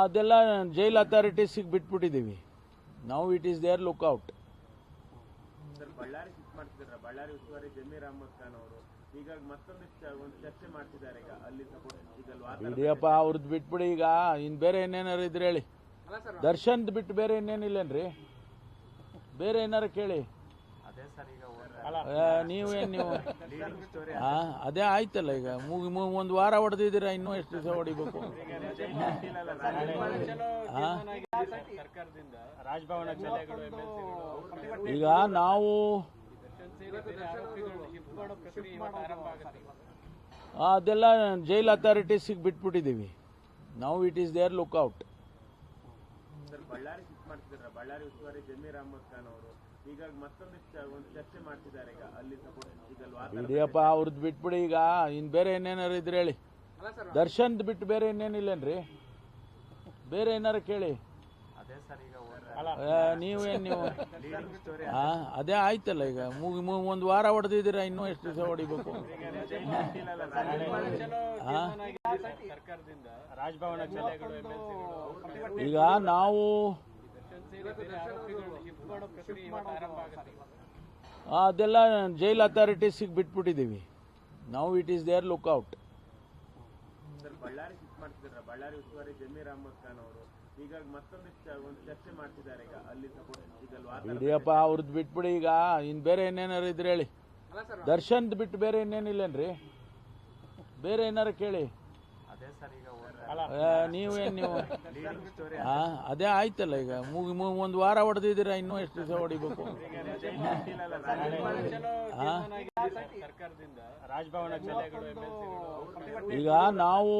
ಅದೆಲ್ಲ ಜೈಲ್ ಅಥಾರಿಟೀಸಿಗೆ ಬಿಟ್ಬಿಟ್ಟಿದ್ದೀವಿ. ನಾವು it is there lookout. Ballari shift ಮಾಡ್ತಿದ್ದಾರೆ. ಬಳ್ಳಾರಿ ಉಸ್ತುವಾರಿ ಜಮೀರ್ ಅಹಮದ್ ಖಾನ್ ಅವರು ಈಗ ಮತ್ತೊಂದು ಚರ್ಚೆ ಮಾಡ್ತಿದ್ದಾರೆ. ಈಗ ಅಲ್ಲಿ ಸಪೋರ್ಟ್ ಬಿಡಿಯಪ್ಪ, ಅವ್ರದ್ದು ಬಿಟ್ಬಿಡಿ. ಈಗ ಇನ್ ಬೇರೆ ಏನೇನಾರು ಇದ್ರೆ ಹೇಳಿ. ದರ್ಶನ್ದು ಬಿಟ್ಟು ಬೇರೆ ಇನ್ನೇನಿಲ್ಲೇನ್ರಿ? ಬೇರೆ ಏನಾರು ಕೇಳಿ. ನೀವೇನ್ ನೀವು ಅದೇ ಆಯ್ತಲ್ಲ. ಈಗ ಒಂದು ವಾರ ಹೊಡೆದಿದ್ದೀರಾ, ಇನ್ನೂ ಎಷ್ಟು ದಿವಸ ಹೊಡಿಬೇಕು? ಈಗ ನಾವು ಅದೆಲ್ಲ ಜೈಲ್ ಅಥಾರಿಟೀಸಿಗೆ ಬಿಟ್ಬಿಟ್ಟಿದ್ದೀವಿ. ನಾವು it is there lookout. Ballari shift ಮಾಡ್ತಿದ್ದಾರೆ. ಬಳ್ಳಾರಿ ಉಸ್ತುವಾರಿ ಜಮೀರ್ ಅಹಮದ್ ಖಾನ್ ಅವರು ಈಗ ಮತ್ತೊಂದು ಚರ್ಚೆ ಮಾಡ್ತಿದ್ದಾರೆ. ಈಗ ಅಲ್ಲಿ ಸಪೋರ್ಟ್ ಬಿಡಿಯಪ್ಪ, ಅವ್ರದ್ದು ಬಿಟ್ಬಿಡಿ. ಈಗ ಇನ್ ಬೇರೆ ಏನೇನಾರು ಇದ್ರೆ ಹೇಳಿ. ದರ್ಶನ್ದು ಬಿಟ್ಟು ಬೇರೆ ಇನ್ನೇನಿಲ್ಲೇನ್ರಿ? ಬೇರೆ ಏನಾರು ಕೇಳಿ. ನೀವೇನ್ ನೀವು ಅದೇ ಆಯ್ತಲ್ಲ. ಈಗ ಒಂದು ವಾರ ಹೊಡೆದಿದ್ದೀರಾ, ಇನ್ನೂ ಎಷ್ಟು ದಿವಸ ಹೊಡಿಬೇಕು? ಈಗ ನಾವು ಅದೆಲ್ಲ ಜೈಲ್ ಅಥಾರಿಟೀಸಿಗೆ ಬಿಟ್ಬಿಟ್ಟಿದ್ದೀವಿ. ನಾವು it is there lookout. Ballari shift ಮಾಡ್ತಿದ್ದಾರೆ. ಬಳ್ಳಾರಿ ಉಸ್ತುವಾರಿ ಜಮೀರ್ ಅಹಮದ್ ಖಾನ್ ಅವರು ಈಗ ಮತ್ತೊಂದು ಚರ್ಚೆ ಮಾಡ್ತಿದ್ದಾರೆ. ಈಗ ಅಲ್ಲಿ ಸಪೋರ್ಟ್ ಬಿಡಿಯಪ್ಪ, ಅವ್ರದ್ದು ಬಿಟ್ಬಿಡಿ. ಈಗ ಇನ್ ಬೇರೆ ಏನೇನಾರು ಇದ್ರೆ ಹೇಳಿ. ದರ್ಶನ್ದು ಬಿಟ್ಟು ಬೇರೆ ಇನ್ನೇನಿಲ್ಲೇನ್ರಿ? ಬೇರೆ ಏನಾರು ಕೇಳಿ. ನೀವೇನ್ ನೀವು ಅದೇ ಆಯ್ತಲ್ಲ. ಈಗ ಒಂದು ವಾರ ಹೊಡೆದಿದ್ದೀರಾ, ಇನ್ನೂ ಎಷ್ಟು ದಿವಸ ಹೊಡಿಬೇಕು? ಈಗ ನಾವು